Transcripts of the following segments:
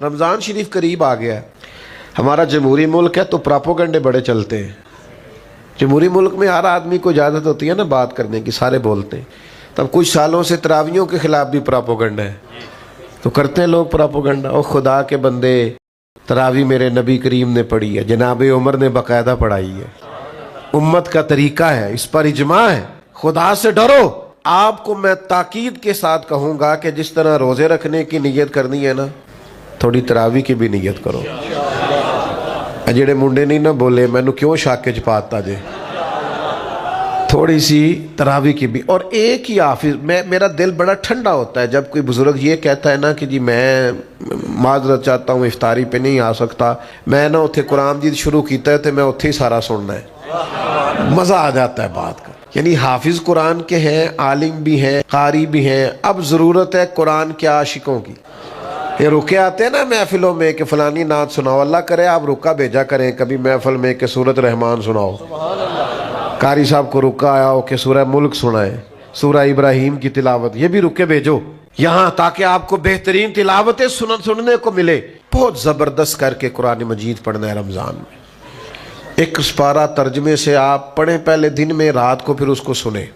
رمضان شریف قریب آ گیا ہے، ہمارا جمہوری ملک ہے تو پراپوگنڈے بڑے چلتے ہیں۔ جمہوری ملک میں ہر آدمی کو اجازت ہوتی ہے نا بات کرنے کی، سارے بولتے ہیں۔ تب کچھ سالوں سے تراویحوں کے خلاف بھی پراپوگنڈا ہے، تو کرتے ہیں لوگ پراپوگنڈا۔ اور خدا کے بندے، تراویح میرے نبی کریم نے پڑھی ہے، جناب عمر نے باقاعدہ پڑھائی ہے، امت کا طریقہ ہے، اس پر اجماع ہے۔ خدا سے ڈرو۔ آپ کو میں تاکید کے ساتھ کہوں گا کہ جس طرح روزے رکھنے کی نیت کرنی ہے نا، تھوڑی تراویح کی بھی نیت کرو۔ جڑے منڈے نہیں نہ بولے مینو کیوں شاکے چ پاتا جے، تھوڑی سی تراویح کی بھی۔ اور ایک ہی حافظ، میرا دل بڑا ٹھنڈا ہوتا ہے جب کوئی بزرگ یہ کہتا ہے نا کہ جی میں معذرت چاہتا ہوں افطاری پہ نہیں آ سکتا، میں نا اتھے قرآن جی شروع کیتا ہے تو میں اتھے ہی سارا سننا ہے۔ مزہ آ جاتا ہے بات کا۔ یعنی حافظ قرآن کے ہیں، عالم بھی ہیں، قاری بھی ہیں، اب ضرورت ہے قرآن کے عاشقوں کی۔ یہ رکے آتے ہیں نا محفلوں میں کہ فلانی نعت سناؤ، اللہ کرے آپ رکا بھیجا کریں کبھی محفل میں کہ سورۃ رحمان سناؤ، قاری صاحب کو رکا آیا ہو کہ سورہ ملک سنائے، سورہ ابراہیم کی تلاوت، یہ بھی رکے بھیجو یہاں تاکہ آپ کو بہترین تلاوتیں سننے کو ملے۔ بہت زبردست کر کے قرآن مجید پڑھنا ہے رمضان میں، ایک سپارہ ترجمے سے آپ پڑھیں پہلے دن میں، رات کو پھر اس کو سنیں۔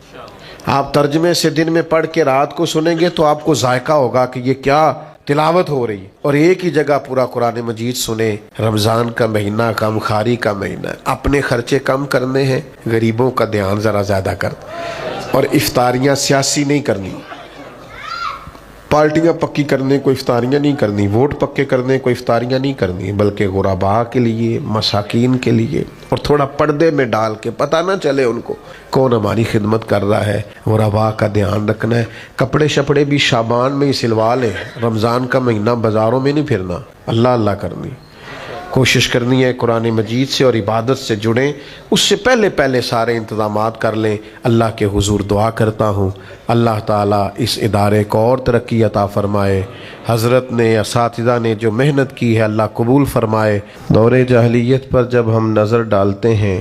آپ ترجمے سے دن میں پڑھ کے رات کو سنیں گے تو آپ کو ذائقہ ہوگا کہ یہ کیا تلاوت ہو رہی ہے، اور ایک ہی جگہ پورا قرآن مجید سنیں۔ رمضان کا مہینہ کم خاری کا مہینہ ہے، اپنے خرچے کم کرنے ہیں، غریبوں کا دھیان ذرا زیادہ کر، اور افطاریاں سیاسی نہیں کرنی، پارٹیاں پکی کرنے کو افطاریاں نہیں کرنی، ووٹ پکے کرنے کو افطاریاں نہیں کرنی، بلکہ غرباء کے لیے، مساکین کے لیے، اور تھوڑا پردے میں ڈال کے پتہ نہ چلے ان کو کون ہماری خدمت کر رہا ہے۔ غرباء کا دھیان رکھنا ہے۔ کپڑے شپڑے بھی شعبان میں ہی سلوا لیں، رمضان کا مہینہ بازاروں میں نہیں پھرنا، اللہ اللہ کرنی، کوشش کرنی ہے قرآن مجید سے اور عبادت سے جڑیں۔ اس سے پہلے سارے انتظامات کر لیں۔ اللہ کے حضور دعا کرتا ہوں اللہ تعالیٰ اس ادارے کو اور ترقی عطا فرمائے، حضرت نے، اساتذہ نے جو محنت کی ہے اللہ قبول فرمائے۔ دور جاہلیت پر جب ہم نظر ڈالتے ہیں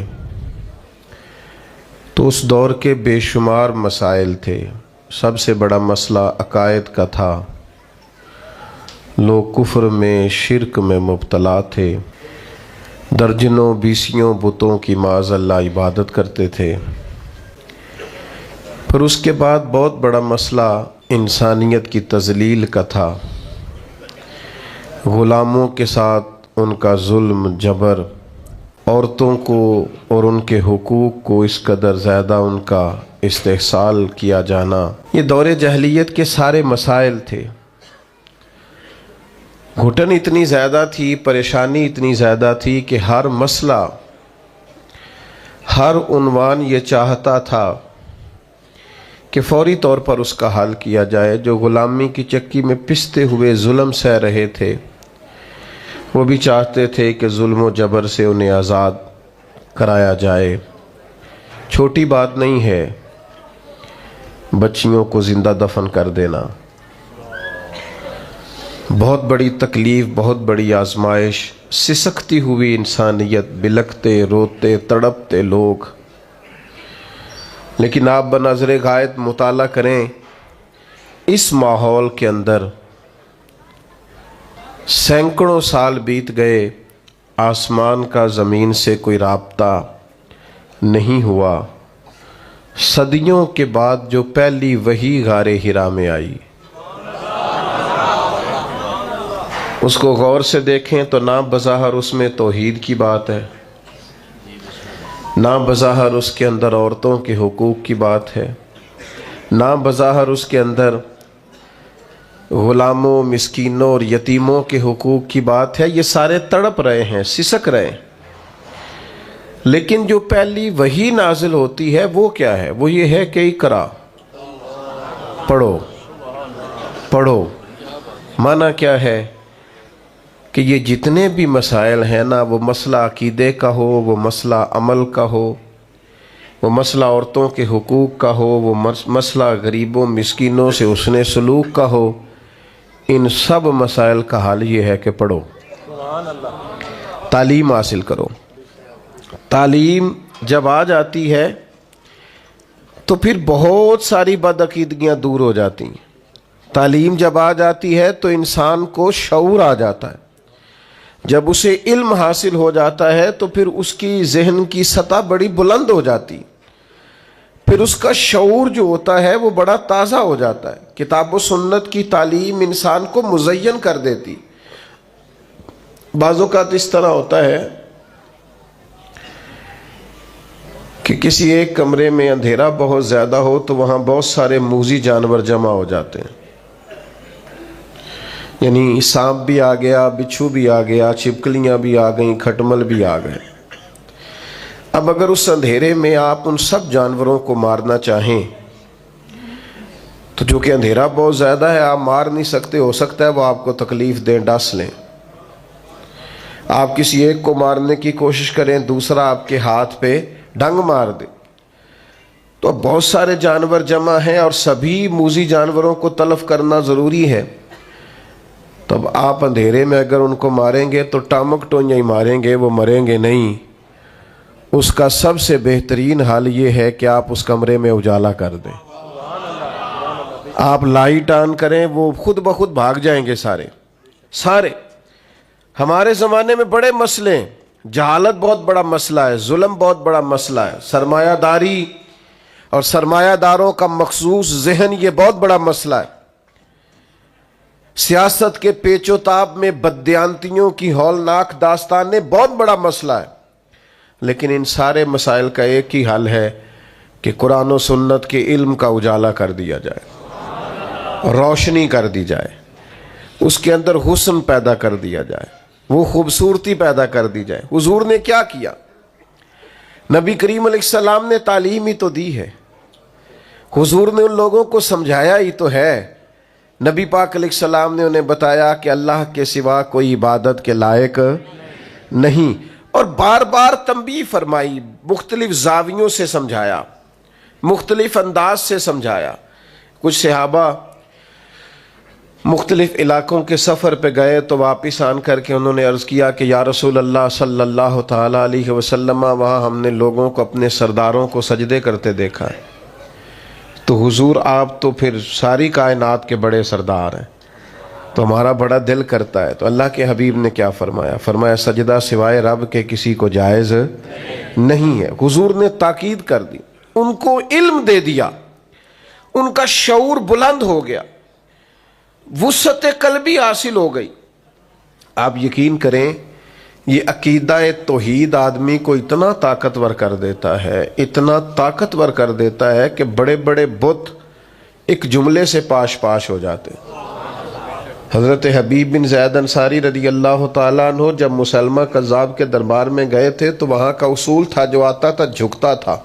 تو اس دور کے بے شمار مسائل تھے۔ سب سے بڑا مسئلہ عقائد کا تھا، لوگ کفر میں، شرک میں مبتلا تھے، درجنوں بیسیوں بتوں کی معاذ اللہ عبادت کرتے تھے۔ پھر اس کے بعد بہت بڑا مسئلہ انسانیت کی تذلیل کا تھا، غلاموں کے ساتھ ان کا ظلم جبر، عورتوں کو اور ان کے حقوق کو اس قدر زیادہ ان کا استحصال کیا جانا، یہ دور جاہلیت کے سارے مسائل تھے۔ گھٹن اتنی زیادہ تھی، پریشانی اتنی زیادہ تھی کہ ہر مسئلہ، ہر عنوان یہ چاہتا تھا کہ فوری طور پر اس کا حل کیا جائے۔ جو غلامی کی چکی میں پستے ہوئے ظلم سہ رہے تھے وہ بھی چاہتے تھے کہ ظلم و جبر سے انہیں آزاد کرایا جائے۔ چھوٹی بات نہیں ہے بچیوں کو زندہ دفن کر دینا، بہت بڑی تکلیف، بہت بڑی آزمائش، سسکتی ہوئی انسانیت، بلکتے روتے تڑپتے لوگ۔ لیکن آپ بنظر غائب مطالعہ کریں، اس ماحول کے اندر سینکڑوں سال بیت گئے، آسمان کا زمین سے کوئی رابطہ نہیں ہوا۔ صدیوں کے بعد جو پہلی وحی غار حرا میں آئی، اس کو غور سے دیکھیں تو نہ بظاہر اس میں توحید کی بات ہے، نہ بظاہر اس کے اندر عورتوں کے حقوق کی بات ہے، نہ بظاہر اس کے اندر غلاموں، مسکینوں اور یتیموں کے حقوق کی بات ہے۔ یہ سارے تڑپ رہے ہیں، سسک رہے ہیں، لیکن جو پہلی وحی نازل ہوتی ہے وہ کیا ہے؟ وہ یہ ہے کہ اقرا، پڑھو پڑھو۔ معنی کیا ہے کہ یہ جتنے بھی مسائل ہیں نا، وہ مسئلہ عقیدے کا ہو، وہ مسئلہ عمل کا ہو، وہ مسئلہ عورتوں کے حقوق کا ہو، وہ مسئلہ غریبوں مسکینوں سے حسن سلوک کا ہو، ان سب مسائل کا حل یہ ہے کہ پڑھو، تعلیم حاصل کرو۔ تعلیم جب آ جاتی ہے تو پھر بہت ساری بدعقیدگیاں دور ہو جاتی ہیں۔ تعلیم جب آ جاتی ہے تو انسان کو شعور آ جاتا ہے. جب اسے علم حاصل ہو جاتا ہے تو پھر اس کی ذہن کی سطح بڑی بلند ہو جاتی، پھر اس کا شعور جو ہوتا ہے وہ بڑا تازہ ہو جاتا ہے. کتاب و سنت کی تعلیم انسان کو مزین کر دیتی. بعض اوقات اس طرح ہوتا ہے کہ کسی ایک کمرے میں اندھیرا بہت زیادہ ہو تو وہاں بہت سارے موذی جانور جمع ہو جاتے ہیں. یعنی سانپ بھی آ گیا، بچھو بھی آ گیا، چھپکلیاں بھی آ گئیں، کھٹمل بھی آ گئے. اب اگر اس اندھیرے میں آپ ان سب جانوروں کو مارنا چاہیں تو جو کہ اندھیرا بہت زیادہ ہے آپ مار نہیں سکتے، ہو سکتا ہے وہ آپ کو تکلیف دیں، ڈس لیں. آپ کسی ایک کو مارنے کی کوشش کریں، دوسرا آپ کے ہاتھ پہ ڈنگ مار دے. تو اب بہت سارے جانور جمع ہیں اور سبھی موذی جانوروں کو تلف کرنا ضروری ہے. تو اب آپ اندھیرے میں اگر ان کو ماریں گے تو ٹامک ٹوئیاں ہی ماریں گے، وہ مریں گے نہیں. اس کا سب سے بہترین حل یہ ہے کہ آپ اس کمرے میں اجالا کر دیں. آپ لائٹ آن کریں، وہ خود بخود بھاگ جائیں گے سارے. ہمارے زمانے میں بڑے مسئلے ہیں. جہالت بہت بڑا مسئلہ ہے، ظلم بہت بڑا مسئلہ ہے، سرمایہ داری اور سرمایہ داروں کا مخصوص ذہن یہ بہت بڑا مسئلہ ہے. سیاست کے پیچ و تاب میں بددیانتیوں کی ہولناک داستانیں بہت بڑا مسئلہ ہے. لیکن ان سارے مسائل کا ایک ہی حل ہے کہ قرآن و سنت کے علم کا اجالا کر دیا جائے، روشنی کر دی جائے، اس کے اندر حسن پیدا کر دیا جائے، وہ خوبصورتی پیدا کر دی جائے. حضور نے کیا کیا؟ نبی کریم علیہ السلام نے تعلیم ہی تو دی ہے. حضور نے ان لوگوں کو سمجھایا ہی تو ہے. نبی پاک علیہ السلام نے انہیں بتایا کہ اللہ کے سوا کوئی عبادت کے لائق نہیں، اور بار بار تنبیہ فرمائی، مختلف زاویوں سے سمجھایا، مختلف انداز سے سمجھایا. کچھ صحابہ مختلف علاقوں کے سفر پہ گئے تو واپس آن کر کے انہوں نے عرض کیا کہ یا رسول اللہ صلی اللہ تعالی علیہ وسلم، وہاں ہم نے لوگوں کو، اپنے سرداروں کو سجدے کرتے دیکھا ہے. تو حضور آپ تو پھر ساری کائنات کے بڑے سردار ہیں، تو ہمارا بڑا دل کرتا ہے. تو اللہ کے حبیب نے کیا فرمایا؟ فرمایا سجدہ سوائے رب کے کسی کو جائز نہیں ہے. حضور نے تاکید کر دی، ان کو علم دے دیا، ان کا شعور بلند ہو گیا، وسعت قلبی حاصل ہو گئی. آپ یقین کریں یہ عقیدہ توحید آدمی کو اتنا طاقتور کر دیتا ہے، اتنا طاقتور کر دیتا ہے کہ بڑے بڑے بت ایک جملے سے پاش پاش ہو جاتے. حضرت حبیب بن زید انصاری رضی اللہ تعالیٰ عنہ جب مسلمہ کذاب کے دربار میں گئے تھے تو وہاں کا اصول تھا جو آتا تھا جھکتا تھا.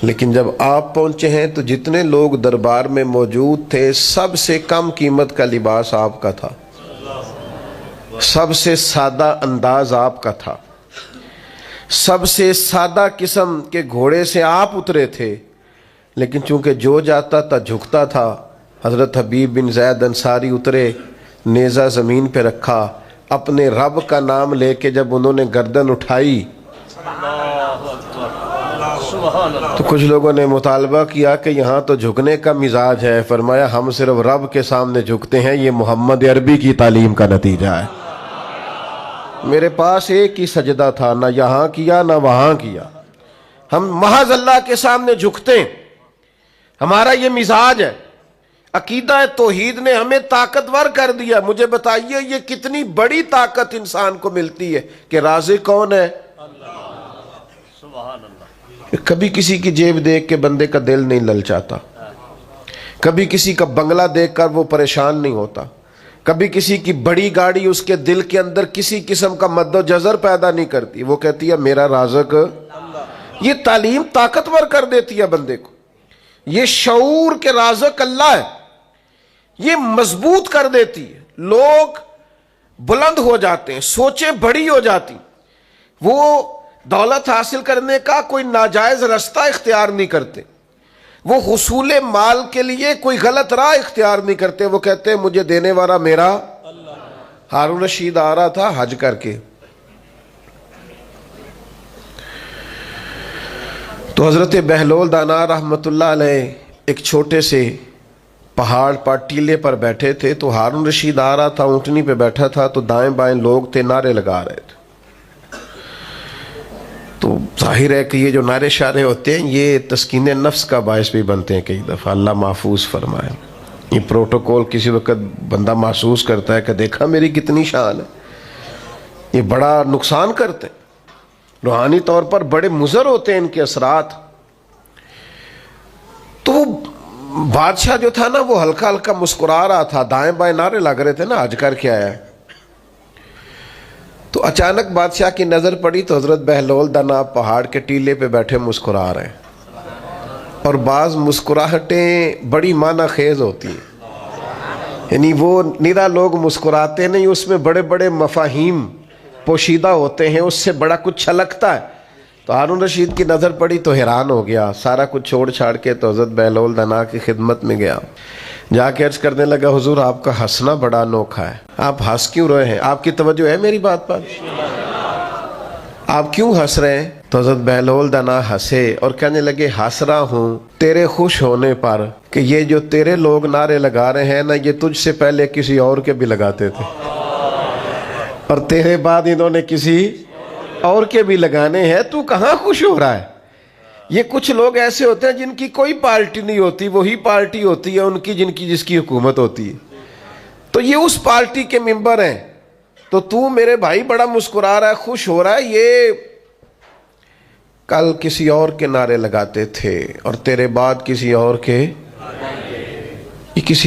لیکن جب آپ پہنچے ہیں تو جتنے لوگ دربار میں موجود تھے سب سے کم قیمت کا لباس آپ کا تھا، سب سے سادہ انداز آپ کا تھا، سب سے سادہ قسم کے گھوڑے سے آپ اترے تھے. لیکن چونکہ جو جاتا تھا جھکتا تھا، حضرت حبیب بن زید انصاری اترے، نیزہ زمین پہ رکھا، اپنے رب کا نام لے کے جب انہوں نے گردن اٹھائی تو کچھ لوگوں نے مطالبہ کیا کہ یہاں تو جھکنے کا مزاج ہے. فرمایا ہم صرف رب کے سامنے جھکتے ہیں، یہ محمد عربی کی تعلیم کا نتیجہ ہے. میرے پاس ایک ہی سجدہ تھا، نہ یہاں کیا نہ وہاں کیا، ہم محض اللہ کے سامنے جھکتے ہیں، ہمارا یہ مزاج ہے. عقیدہ توحید نے ہمیں طاقتور کر دیا. مجھے بتائیے یہ کتنی بڑی طاقت انسان کو ملتی ہے کہ رازق کون ہے؟ کبھی کسی کی جیب دیکھ کے بندے کا دل نہیں للچاتا، کبھی کسی کا بنگلہ دیکھ کر وہ پریشان نہیں ہوتا، کبھی کسی کی بڑی گاڑی اس کے دل کے اندر کسی قسم کا مد و جزر پیدا نہیں کرتی. وہ کہتی ہے میرا رازق. یہ تعلیم طاقتور کر دیتی ہے بندے کو. یہ شعور کے رازق اللہ ہے، یہ مضبوط کر دیتی ہے. لوگ بلند ہو جاتے ہیں، سوچیں بڑی ہو جاتی. وہ دولت حاصل کرنے کا کوئی ناجائز رستہ اختیار نہیں کرتے، وہ حصول مال کے لیے کوئی غلط راہ اختیار نہیں کرتے. وہ کہتے ہیں مجھے دینے والا میرا. ہارون رشید آ رہا تھا حج کر کے، تو حضرت بہلول دانا رحمت اللہ علیہ ایک چھوٹے سے پہاڑ پر ٹیلے پر بیٹھے تھے تو ہارون رشید آ رہا تھا، اونٹنی پہ بیٹھا تھا، تو دائیں بائیں لوگ تھے نعرے لگا رہے تھے. تو ظاہر ہے کہ یہ جو نعرے شعرے ہوتے ہیں یہ تسکین نفس کا باعث بھی بنتے ہیں. کئی دفعہ اللہ محفوظ فرمائے. یہ پروٹوکول کسی وقت بندہ محسوس کرتا ہے کہ دیکھا میری کتنی شان ہے، یہ بڑا نقصان کرتے ہیں، روحانی طور پر بڑے مضر ہوتے ہیں ان کے اثرات. تو بادشاہ جو تھا نا وہ ہلکا ہلکا مسکرا رہا تھا، دائیں بائیں نعرے لگ رہے تھے نا حج کر کے آیا ہے. تو اچانک بادشاہ کی نظر پڑی تو حضرت بہلول دانا پہاڑ کے ٹیلے پہ بیٹھے مسکرا رہے ہیں. اور بعض مسکراہٹیں بڑی معنی خیز ہوتی ہیں، یعنی وہ نرا لوگ مسکراتے نہیں، اس میں بڑے بڑے مفاہیم پوشیدہ ہوتے ہیں، اس سے بڑا کچھ چھلکتا ہے. تو ہارون رشید کی نظر پڑی تو حیران ہو گیا، سارا کچھ چھوڑ چھاڑ کے تو حضرت بہلول دانا کی خدمت میں گیا. جا کے عرض کرنے لگا حضور آپ کا ہنسنا بڑا انوکھا ہے، آپ ہنس کیوں رہے ہیں؟ آپ کی توجہ ہے میری بات پر؟ آپ کیوں ہنس رہے ہیں؟ تو حضرت بہلول دانا ہنسے اور کہنے لگے ہنس رہا ہوں تیرے خوش ہونے پر کہ یہ جو تیرے لوگ نعرے لگا رہے ہیں نا یہ تجھ سے پہلے کسی اور کے بھی لگاتے تھے، اور تیرے بعد انہوں نے کسی اور کے بھی لگانے ہیں، تو کہاں خوش ہو رہا ہے؟ یہ کچھ لوگ ایسے ہوتے ہیں جن کی کوئی پارٹی نہیں ہوتی، وہی پارٹی ہوتی ہے ان کی جس کی حکومت ہوتی ہے. تو یہ اس پارٹی کے ممبر ہیں، تو میرے بھائی بڑا مسکرا رہا ہے، خوش ہو رہا ہے، یہ کل کسی اور کے نعرے لگاتے تھے اور تیرے بعد کسی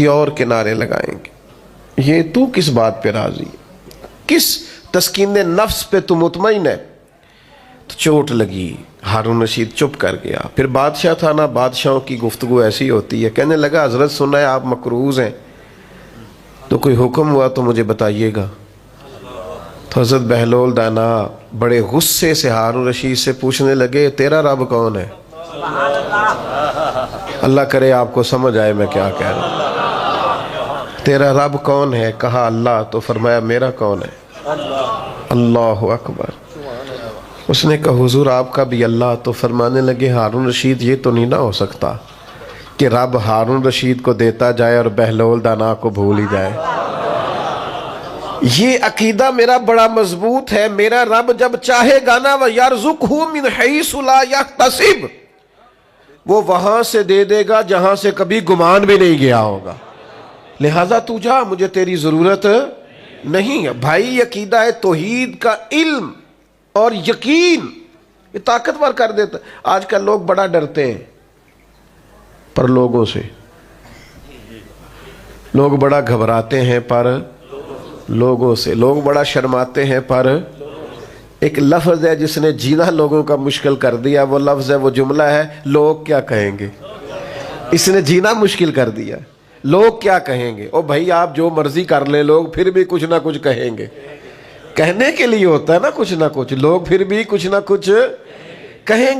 اور کے نعرے لگائیں گے. یہ تو کس بات پہ راضی، کس تسکین نفس پہ تو مطمئن ہے؟ تو چوٹ لگی، ہارون رشید چپ کر گیا. پھر بادشاہ تھا نا، بادشاہوں کی گفتگو ایسی ہوتی ہے. کہنے لگا حضرت سنا ہے آپ مقروض ہیں، تو کوئی حکم ہوا تو مجھے بتائیے گا. تو حضرت بہلول دانا بڑے غصے سے ہارون رشید سے پوچھنے لگے تیرا رب کون ہے؟ اللہ کرے آپ کو سمجھ آئے میں کیا کہہ رہا ہوں. تیرا رب کون ہے؟ کہا اللہ. تو فرمایا میرا کون ہے؟ اللہ اکبر. اس نے کہا حضور آپ کا بھی اللہ. تو فرمانے لگے ہارون رشید یہ تو نہیں نہ ہو سکتا کہ رب ہارون رشید کو دیتا جائے اور بہلول دانا کو بھول ہی جائے. یہ عقیدہ میرا بڑا مضبوط ہے، میرا رب جب چاہے گا نا وَيَرْزُقْهُ مِنْ حَيْثُ لَا يَحْتَسِبُ، وہ وہاں سے دے دے گا جہاں سے کبھی گمان بھی نہیں گیا ہوگا. لہٰذا تو جا، مجھے تیری ضرورت نہیں ہے. بھائی عقیدہ توحید کا علم اور یقین یہ طاقتور کر دیتا. آج کل لوگ بڑا ڈرتے ہیں پر لوگوں سے، لوگ بڑا گھبراتے ہیں پر لوگوں سے، لوگ بڑا شرماتے ہیں پر ایک لفظ ہے جس نے جینا لوگوں کا مشکل کر دیا. وہ لفظ ہے، وہ جملہ ہے لوگ کیا کہیں گے. اس نے جینا مشکل کر دیا. لوگ کیا کہیں گے؟ او بھائی آپ جو مرضی کر لیں، لوگ پھر بھی کچھ نہ کچھ کہیں گے. کہنے کے لیے ہوتا ہے نا کچھ نہ کچھ، لوگ پھر بھی کچھ نہ کچھ کہیں گے.